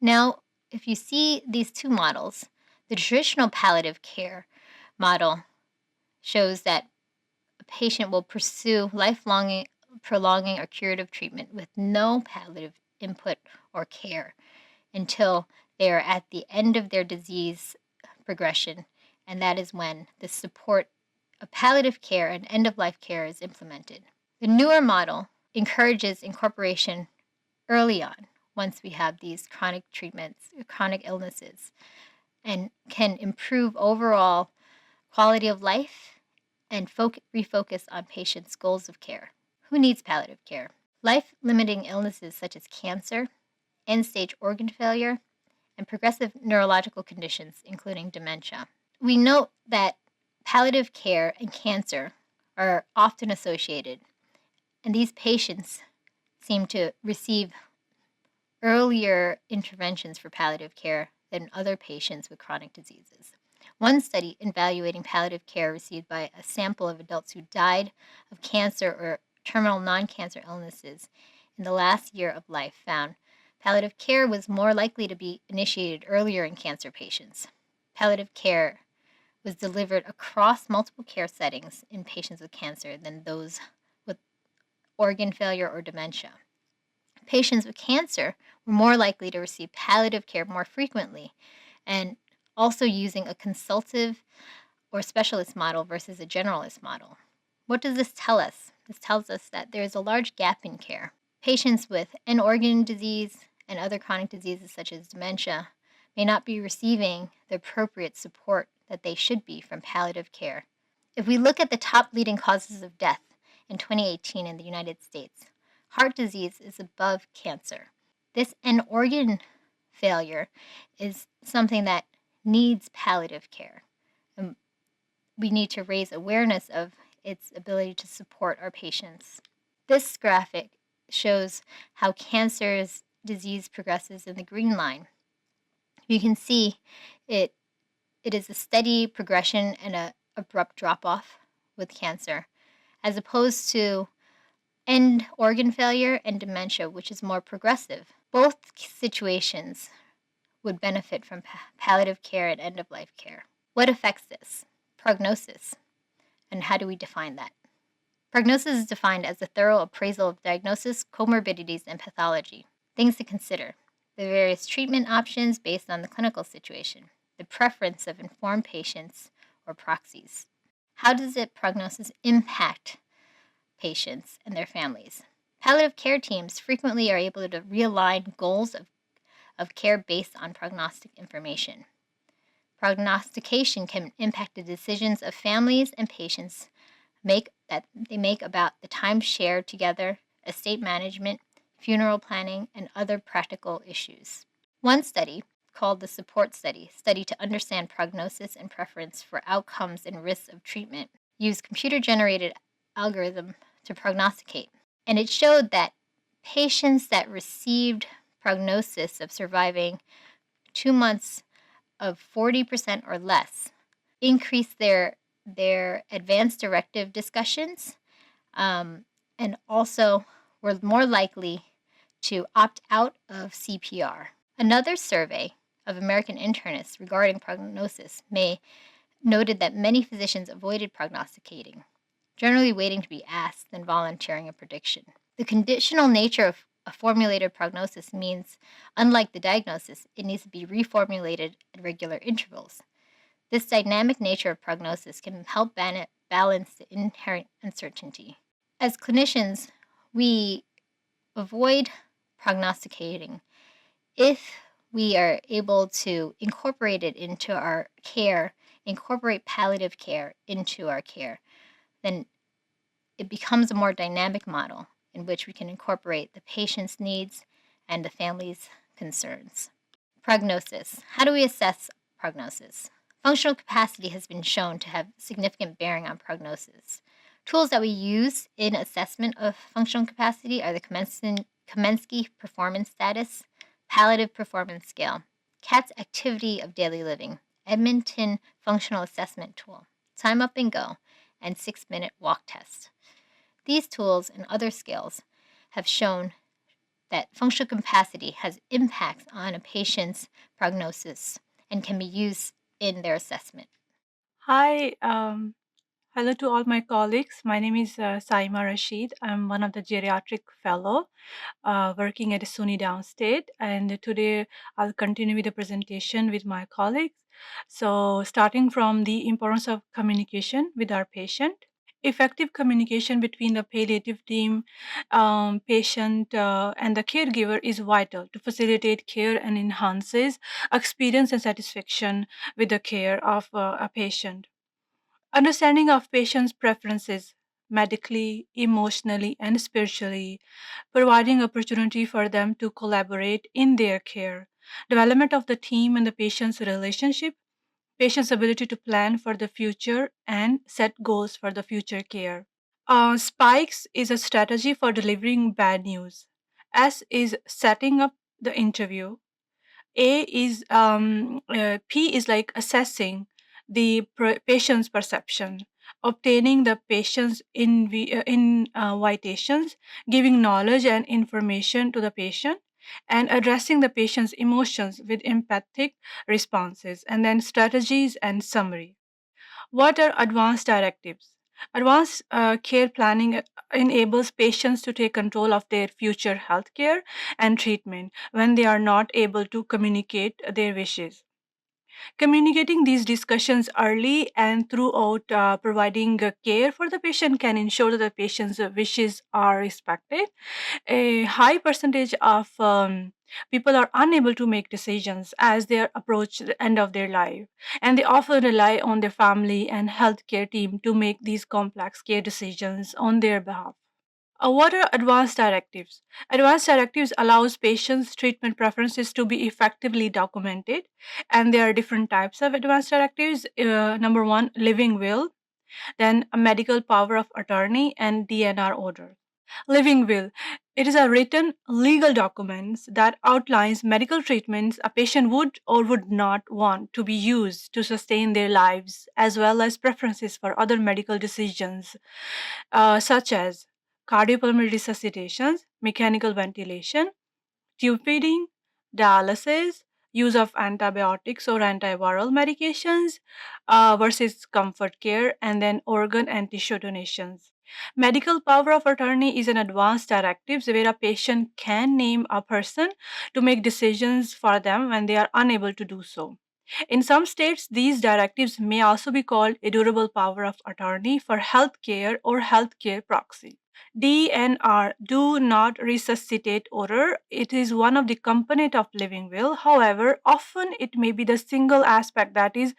Now, if you see these two models, the traditional palliative care model shows that a patient will pursue lifelong, prolonging, or curative treatment with no palliative input or care until they are at the end of their disease progression, and that is when the support of palliative care and end-of-life care is implemented. The newer model encourages incorporation early on, once we have these chronic treatments, chronic illnesses, and can improve overall quality of life and refocus on patients' goals of care. Who needs palliative care? Life-limiting illnesses such as cancer, end-stage organ failure, and progressive neurological conditions, including dementia. We note that palliative care and cancer are often associated, and these patients seem to receive earlier interventions for palliative care than other patients with chronic diseases. One study evaluating palliative care received by a sample of adults who died of cancer or terminal non-cancer illnesses in the last year of life found palliative care was more likely to be initiated earlier in cancer patients. Palliative care was delivered across multiple care settings in patients with cancer than those with organ failure or dementia. Patients with cancer were more likely to receive palliative care more frequently and also using a consultative or specialist model versus a generalist model. What does this tell us? This tells us that there is a large gap in care. Patients with end organ disease and other chronic diseases such as dementia may not be receiving the appropriate support that they should be from palliative care. If we look at the top leading causes of death in 2018 in the United States, heart disease is above cancer. This end organ failure is something that needs palliative care. And we need to raise awareness of its ability to support our patients. This graphic shows how cancer's disease progresses in the green line. You can see it is a steady progression and an abrupt drop-off with cancer, as opposed to end organ failure and dementia, which is more progressive. Both situations would benefit from palliative care and end-of-life care. What affects this? Prognosis. And how do we define that? Prognosis is defined as a thorough appraisal of diagnosis, comorbidities, and pathology. Things to consider: the various treatment options based on the clinical situation, the preference of informed patients or proxies. How does prognosis impact patients and their families? Palliative care teams frequently are able to realign goals of care based on prognostic information. Prognostication can impact the decisions of families and patients make about the time shared together, estate management, funeral planning, and other practical issues. One study, called the Support Study to understand prognosis and preference for outcomes and risks of treatment, used computer-generated algorithm to prognosticate. And it showed that patients that received prognosis of surviving 2 months of 40% or less increased their advanced directive discussions and also were more likely to opt out of CPR. Another survey of American internists regarding prognosis noted that many physicians avoided prognosticating, generally waiting to be asked than volunteering a prediction. The conditional nature of a formulated prognosis means, unlike the diagnosis, it needs to be reformulated at regular intervals. This dynamic nature of prognosis can help balance the inherent uncertainty. As clinicians, we avoid prognosticating if we are able to incorporate it into our care, incorporate palliative care into our care, then it becomes a more dynamic model in which we can incorporate the patient's needs and the family's concerns. Prognosis. How do we assess prognosis? Functional capacity has been shown to have significant bearing on prognosis. Tools that we use in assessment of functional capacity are the Kamensky Performance Status, Palliative Performance Scale, CATS Activity of Daily Living, Edmonton Functional Assessment Tool, Time Up and Go, and 6-Minute Walk Test. These tools and other scales have shown that functional capacity has impacts on a patient's prognosis and can be used in their assessment. Hi, hello to all my colleagues. My name is Saima Rashid. I'm one of the geriatric fellow working at SUNY Downstate, and today I'll continue with the presentation with my colleagues. So, starting from the importance of communication with our patient. Effective communication between the palliative team, patient, and the caregiver is vital to facilitate care and enhances experience and satisfaction with the care of a patient. Understanding of patients' preferences medically, emotionally, and spiritually, providing opportunity for them to collaborate in their care. Development of the team and the patient's relationship, patient's ability to plan for the future and set goals for the future care. Spikes is a strategy for delivering bad news. S is setting up the interview. P is like assessing the patient's perception, obtaining the patient's invitations, giving knowledge and information to the patient, and addressing the patient's emotions with empathic responses, and then strategies and summary. What are advanced directives? Advanced care planning enables patients to take control of their future health care and treatment when they are not able to communicate their wishes. Communicating these discussions early and throughout providing care for the patient can ensure that the patient's wishes are respected. A high percentage of people are unable to make decisions as they approach the end of their life, and they often rely on their family and healthcare team to make these complex care decisions on their behalf. What are advanced directives? Advanced directives allows patients' treatment preferences to be effectively documented, and there are different types of advanced directives. Number one, living will, then a medical power of attorney, and DNR order. Living will. It is a written legal document that outlines medical treatments a patient would or would not want to be used to sustain their lives, as well as preferences for other medical decisions, such as cardiopulmonary resuscitations, mechanical ventilation, tube feeding, dialysis, use of antibiotics or antiviral medications versus comfort care, and then organ and tissue donations. Medical power of attorney is an advanced directive where a patient can name a person to make decisions for them when they are unable to do so. In some states, these directives may also be called a durable power of attorney for healthcare or healthcare proxy. DNR, do not resuscitate order. It is one of the component of living will. However, often it may be the single aspect that is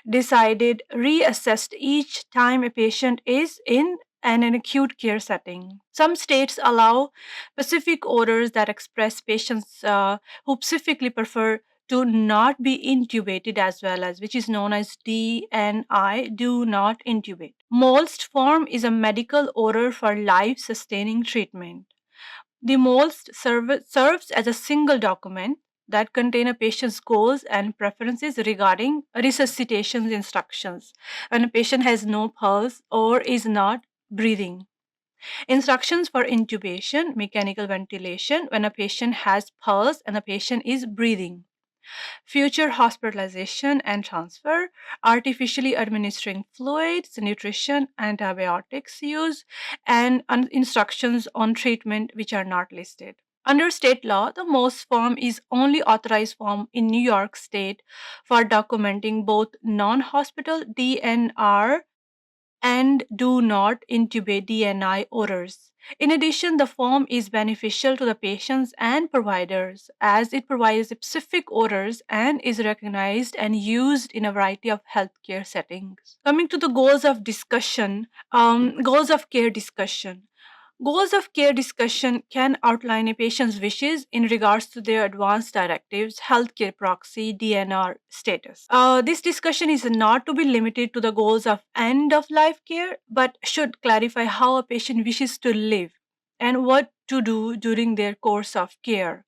decided, reassessed each time a patient is in an acute care setting. Some states allow specific orders that express patients who specifically prefer to not be intubated as well as, which is known as DNI, do not intubate. MOLST form is a medical order for life sustaining treatment. The MOLST serves as a single document that contain a patient's goals and preferences regarding resuscitation instructions when a patient has no pulse or is not breathing. Instructions for intubation, mechanical ventilation when a patient has pulse and the patient is breathing. Future hospitalization and transfer, artificially administering fluids, nutrition, antibiotics use, and instructions on treatment which are not listed. Under state law, the most form is only authorized form in New York State for documenting both non-hospital DNR and do not intubate DNI orders. In addition, the form is beneficial to the patients and providers as it provides specific orders and is recognized and used in a variety of healthcare settings. Coming to the goals of discussion, goals of care discussion. Goals of care discussion can outline a patient's wishes in regards to their advanced directives, healthcare proxy, DNR status. This discussion is not to be limited to the goals of end of life care, but should clarify how a patient wishes to live and what to do during their course of care.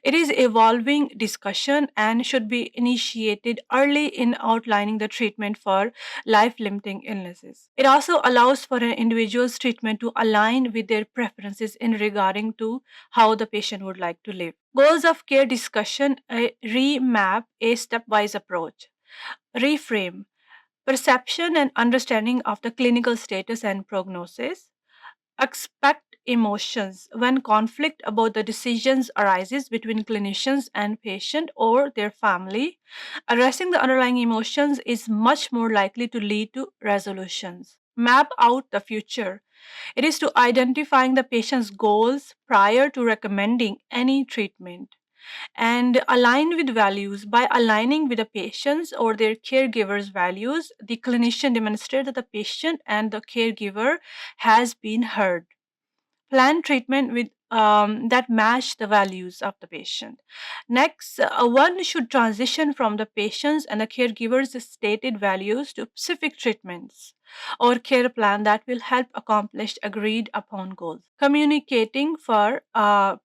It is evolving discussion and should be initiated early in outlining the treatment for life limiting illnesses. It also allows for an individual's treatment to align with their preferences in regarding to how the patient would like to live. Goals of care discussion remap a stepwise approach, reframe perception and understanding of the clinical status and prognosis, expect emotions when conflict about the decisions arises between clinicians and patient or their family. Addressing the underlying emotions is much more likely to lead to resolutions. Map out the future. It is to identifying the patient's goals prior to recommending any treatment and align with values. By aligning with the patient's or their caregiver's values, the clinician demonstrates that the patient and the caregiver has been heard. Plan treatment with that match the values of the patient. Next, one should transition from the patient's and the caregiver's stated values to specific treatments or care plan that will help accomplish agreed upon goals. Communicating for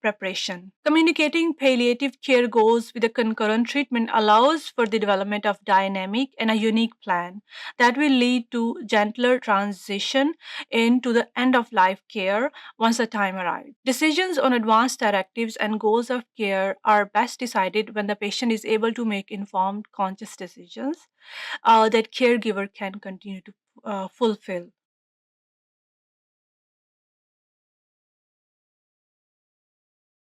preparation. Communicating palliative care goals with a concurrent treatment allows for the development of dynamic and a unique plan that will lead to gentler transition into the end of life care once the time arrives. Decisions on advanced directives and goals of care are best decided when the patient is able to make informed, conscious decisions that caregiver can continue to fulfill.